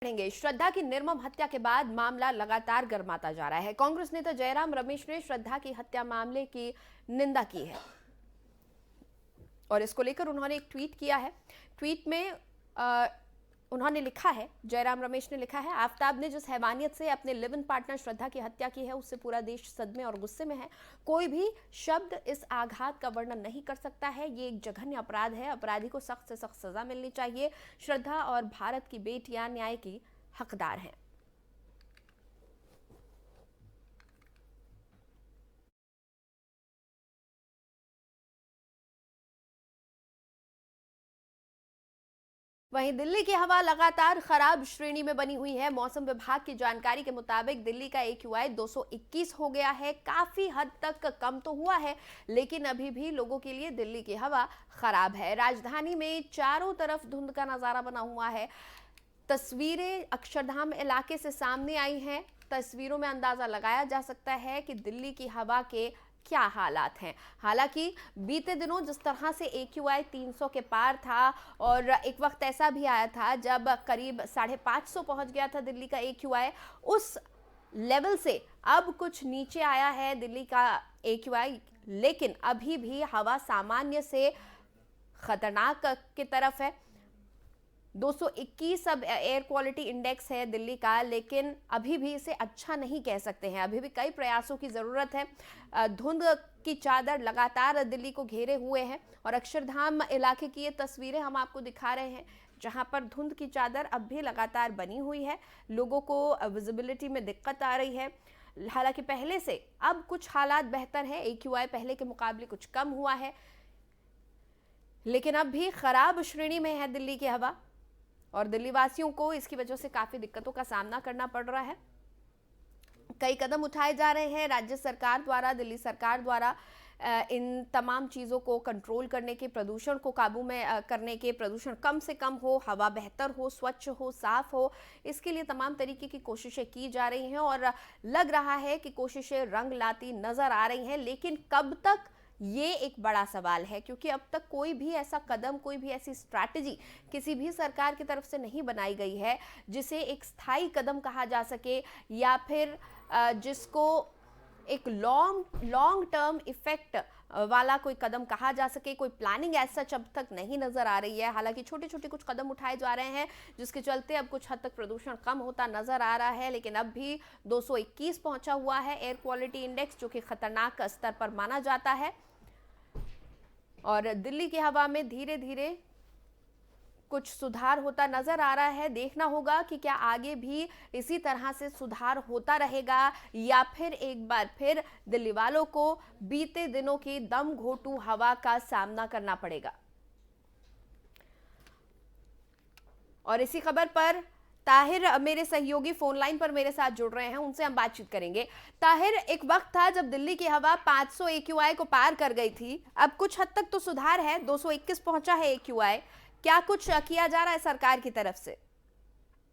पढ़ेंगे। श्रद्धा की निर्मम हत्या के बाद मामला लगातार गर्माता जा रहा है। कांग्रेस नेता जयराम रमेश ने श्रद्धा की हत्या मामले की निंदा की है और इसको लेकर उन्होंने एक ट्वीट किया है। ट्वीट में उन्होंने लिखा है, जयराम रमेश ने लिखा है, आफताब ने जिस हैवानियत से अपने लिव इन पार्टनर श्रद्धा की हत्या की है उससे पूरा देश सदमे और गुस्से में है। कोई भी शब्द इस आघात का वर्णन नहीं कर सकता है। ये एक जघन्य अपराध है। अपराधी को सख्त से सख्त सजा मिलनी चाहिए। श्रद्धा और भारत की बेटियां न्याय की हकदार हैं। वहीं दिल्ली की हवा लगातार खराब श्रेणी में बनी हुई है। मौसम विभाग की जानकारी के मुताबिक दिल्ली का AQI 221 हो गया है। काफी हद तक कम तो हुआ है, लेकिन अभी भी लोगों के लिए दिल्ली की हवा खराब है। राजधानी में चारों तरफ धुंध का नजारा बना हुआ है। तस्वीरें अक्षरधाम इलाके से सामने आई हैं। तस्वीरों में अंदाजा लगाया जा सकता है कि दिल्ली की हवा के क्या हालात हैं। हालांकि बीते दिनों जिस तरह से AQI 300 के पार था और एक वक्त ऐसा भी आया था जब करीब 550 पहुंच गया था दिल्ली का AQI, उस लेवल से अब कुछ नीचे आया है दिल्ली का AQI, लेकिन अभी भी हवा सामान्य से खतरनाक की तरफ है। 221 अब एयर क्वालिटी इंडेक्स है दिल्ली का, लेकिन अभी भी इसे अच्छा नहीं कह सकते हैं। अभी भी कई प्रयासों की ज़रूरत है। धुंध की चादर लगातार दिल्ली को घेरे हुए है और अक्षरधाम इलाके की ये तस्वीरें हम आपको दिखा रहे हैं, जहां पर धुंध की चादर अब भी लगातार बनी हुई है। लोगों को विजिबिलिटी में दिक्कत आ रही है। हालांकि पहले से अब कुछ हालात बेहतर है। AQI पहले के मुकाबले कुछ कम हुआ है, लेकिन अब भी खराब श्रेणी में है दिल्ली की हवा और दिल्ली वासियों को इसकी वजह से काफी दिक्कतों का सामना करना पड़ रहा है। कई कदम उठाए जा रहे हैं राज्य सरकार द्वारा, दिल्ली सरकार द्वारा इन तमाम चीज़ों को कंट्रोल करने के, प्रदूषण को काबू में करने के, प्रदूषण कम से कम हो, हवा बेहतर हो, स्वच्छ हो, साफ हो, इसके लिए तमाम तरीके की कोशिशें की जा रही हैं और लग रहा है कि कोशिशें रंग लाती नजर आ रही हैं। लेकिन कब तक, ये एक बड़ा सवाल है, क्योंकि अब तक कोई भी ऐसा कदम, कोई भी ऐसी स्ट्रैटेजी किसी भी सरकार की तरफ से नहीं बनाई गई है जिसे एक स्थायी कदम कहा जा सके या फिर जिसको एक लॉन्ग टर्म इफेक्ट वाला कोई कदम कहा जा सके। कोई प्लानिंग ऐसा अब तक नहीं नजर आ रही है। हालांकि छोटे छोटे कुछ कदम उठाए जा रहे हैं जिसके चलते अब कुछ हद तक प्रदूषण कम होता नजर आ रहा है, लेकिन अब भी 221 पहुंचा हुआ है एयर क्वालिटी इंडेक्स, जो कि खतरनाक स्तर पर माना जाता है। और दिल्ली की हवा में धीरे धीरे कुछ सुधार होता नजर आ रहा है। देखना होगा कि क्या आगे भी इसी तरह से सुधार होता रहेगा या फिर एक बार फिर दिल्ली वालों को बीते दिनों की दम घोंटू हवा का सामना करना पड़ेगा। और इसी खबर पर ताहिर मेरे सहयोगी फोन लाइन पर मेरे साथ जुड़ रहे हैं, उनसे हम बातचीत करेंगे। ताहिर, एक वक्त था जब दिल्ली की हवा 500 AQI को पार कर गई थी, अब कुछ हद तक तो सुधार है, 221 पहुंचा है AQI। क्या कुछ किया जा रहा है सरकार की तरफ से?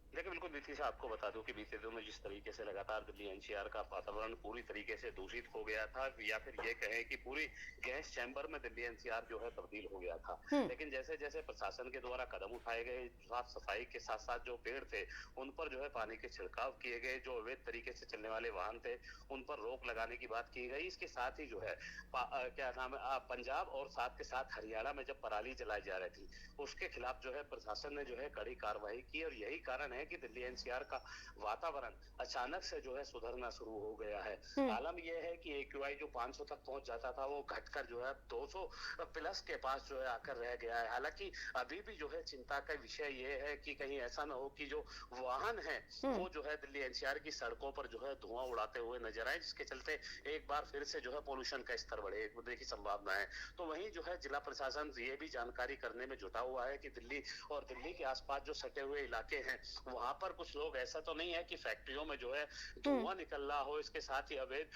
देखिए, बिल्कुल बीती से आपको बता दूं कि बीते दिनों में जिस तरीके से लगातार दिल्ली NCR का वातावरण पूरी तरीके से दूषित हो गया था, या फिर ये कहें कि पूरी गैस चैम्बर में दिल्ली NCR जो है तब्दील हो गया था। लेकिन जैसे जैसे प्रशासन के द्वारा कदम उठाए गए, साफ सफाई के साथ साथ जो पेड़ थे उन पर जो है पानी के छिड़काव किए गए, जो अवैध तरीके से चलने वाले वाहन थे उन पर रोक लगाने की बात की गई। इसके साथ ही जो है क्या नाम है, पंजाब और साथ के साथ हरियाणा में जब पराली जलाई जा रही थी उसके खिलाफ जो है प्रशासन ने जो है कड़ी कार्रवाई की और यही कारण है कि दिल्ली NCR का वातावरण अचानक से जो है सुधरना शुरू हो गया है। आलम यह है कि AQI जो 500 तक पहुंच जाता था वो घटकर जो है 200 प्लस के पास जो है आकर रह गया है। हालांकि अभी भी जो है चिंता का विषय ये है कि कहीं ऐसा ना हो कि जो वाहन है वो जो है दिल्ली NCR की सड़कों पर जो है धुआं उड़ाते हुए नजर आए, जिसके चलते एक बार फिर से जो है पोल्यूशन का स्तर बढ़ने की संभावना है। तो वहीं जो है जिला प्रशासन ये भी जानकारी करने में जुटा हुआ है कि दिल्ली और दिल्ली के आसपास जो सटे हुए इलाके हैं वहां पर कुछ लोग, ऐसा तो नहीं है कि फैक्ट्रियों में जो है धुआं निकल रहा हो, इसके साथ ही अवैध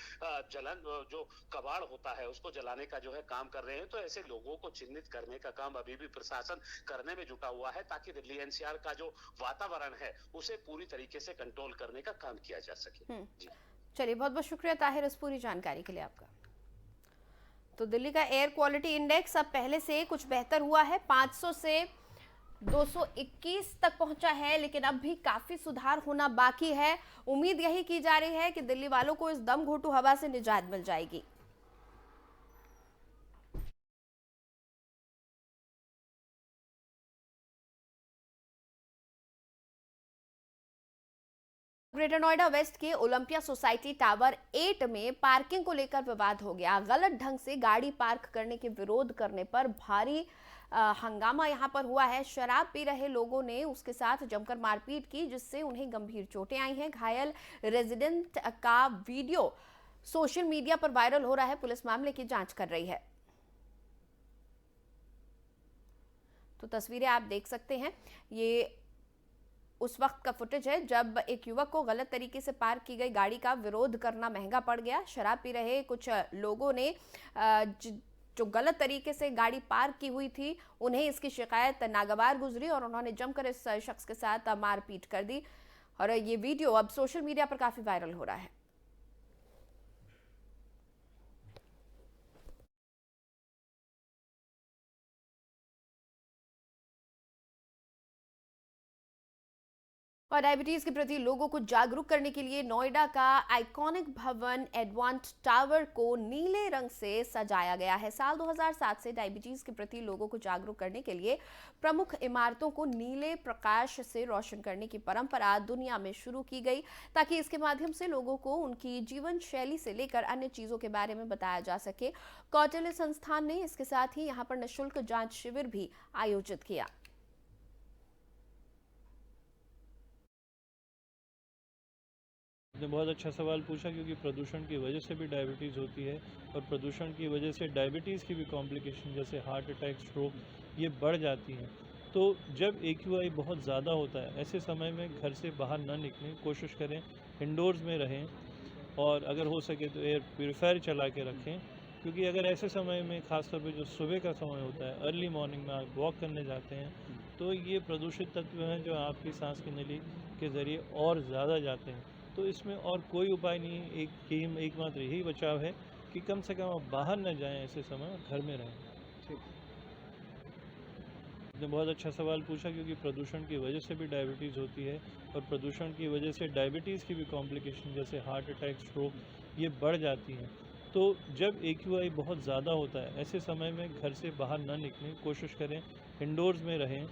जलन जो कबाड़ होता है उसको जलाने का जो है काम कर रहे हैं। तो ऐसे लोगों को चिन्हित करने का काम अभी भी प्रशासन करने में जुटा हुआ है ताकि दिल्ली NCR का जो वातावरण है उसे पूरी तरीके से कंट्रोल करने का काम किया जा सके। चलिए, बहुत बहुत शुक्रिया ताहिर इस पूरी जानकारी के लिए आपका। तो दिल्ली का एयर क्वालिटी इंडेक्स अब पहले से कुछ बेहतर हुआ है। 500 से 221 तक पहुंचा है, लेकिन अब भी काफी सुधार होना बाकी है। उम्मीद यही की जा रही है कि दिल्ली वालों को इस दम घोंटू हवा से निजात मिल जाएगी। ग्रेटर नोएडा वेस्ट के ओलंपिया सोसाइटी टावर 8 में पार्किंग को लेकर विवाद हो गया। गलत ढंग से गाड़ी पार्क करने के विरोध करने पर भारी हंगामा यहां पर हुआ है। शराब पी रहे लोगों ने उसके साथ जमकर मारपीट की, जिससे उन्हें गंभीर चोटें आई हैं। घायल रेजिडेंट का वीडियो सोशल मीडिया पर वायरल हो रहा है। पुलिस मामले की जांच कर रही है। तो तस्वीरें आप देख सकते हैं, ये उस वक्त का फुटेज है जब एक युवक को गलत तरीके से पार्क की गई गाड़ी का विरोध करना महंगा पड़ गया। शराब पी रहे कुछ लोगों ने जो गलत तरीके से गाड़ी पार्क की हुई थी, उन्हें इसकी शिकायत नागवार गुजरी और उन्होंने जमकर इस शख्स के साथ मारपीट कर दी। और ये वीडियो अब सोशल मीडिया पर काफी वायरल हो रहा है। और डायबिटीज के प्रति लोगों को जागरूक करने के लिए नोएडा का आइकॉनिक भवन एडवांस टावर को नीले रंग से सजाया गया है। साल 2007 से डायबिटीज के प्रति लोगों को जागरूक करने के लिए प्रमुख इमारतों को नीले प्रकाश से रोशन करने की परंपरा दुनिया में शुरू की गई, ताकि इसके माध्यम से लोगों को उनकी जीवन शैली से लेकर अन्य चीजों के बारे में बताया जा सके। कौटिल्य संस्थान ने इसके साथ ही यहाँ पर निःशुल्क जांच शिविर भी आयोजित किया। आपने बहुत अच्छा सवाल पूछा, क्योंकि प्रदूषण की वजह से भी डायबिटीज़ होती है और प्रदूषण की वजह से डायबिटीज़ की भी कॉम्प्लिकेशन जैसे हार्ट अटैक, स्ट्रोक ये बढ़ जाती हैं। तो जब AQI बहुत ज़्यादा होता है, ऐसे समय में घर से बाहर ना निकलें, कोशिश करें इंडोर्स में रहें और अगर हो सके तो एयर प्योरीफायर चला के रखें, क्योंकि अगर ऐसे समय में ख़ासतौर पे जो सुबह का समय होता है, अर्ली मॉर्निंग में आप वॉक करने जाते हैं, तो ये प्रदूषित तत्व हैं जो आपकी सांस की नली के ज़रिए और ज़्यादा जाते हैं। तो इसमें और कोई उपाय नहीं है, एकमात्र यही बचाव है कि कम से कम आप बाहर न जाएं, ऐसे समय घर में रहें। ठीक। आपने बहुत अच्छा सवाल पूछा, क्योंकि प्रदूषण की वजह से भी डायबिटीज़ होती है और प्रदूषण की वजह से डायबिटीज़ की भी कॉम्प्लिकेशन जैसे हार्ट अटैक, स्ट्रोक ये बढ़ जाती हैं। तो जब AQI बहुत ज़्यादा होता है, ऐसे समय में घर से बाहर ना निकलें, कोशिश करें इंडोर्स में रहें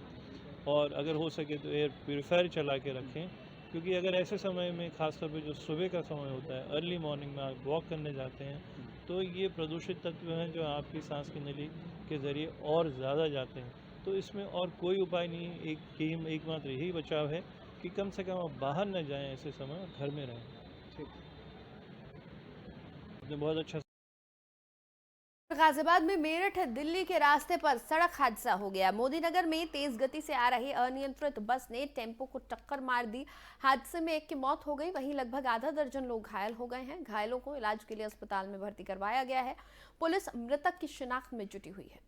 और अगर हो सके तो एयर प्योरीफायर चला के रखें, क्योंकि अगर ऐसे समय में ख़ासतौर पे जो सुबह का समय होता है, अर्ली मॉर्निंग में आप वॉक करने जाते हैं, तो ये प्रदूषित तत्व हैं जो आपकी सांस की नली के ज़रिए और ज़्यादा जाते हैं। तो इसमें और कोई उपाय नहीं है, एकमात्र यही बचाव है कि कम से कम आप बाहर न जाएं, ऐसे समय घर में रहें। ठीक। आपने बहुत अच्छा। गाजियाबाद में मेरठ दिल्ली के रास्ते पर सड़क हादसा हो गया। मोदीनगर में तेज गति से आ रही अनियंत्रित बस ने टेम्पो को टक्कर मार दी। हादसे में एक की मौत हो गई, वहीं लगभग आधा दर्जन लोग घायल हो गए हैं। घायलों को इलाज के लिए अस्पताल में भर्ती करवाया गया है। पुलिस मृतक की शिनाख्त में जुटी हुई है।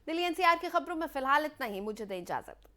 दिल्ली NCR की खबरों में फिलहाल इतना ही। मुझे दें इजाजत।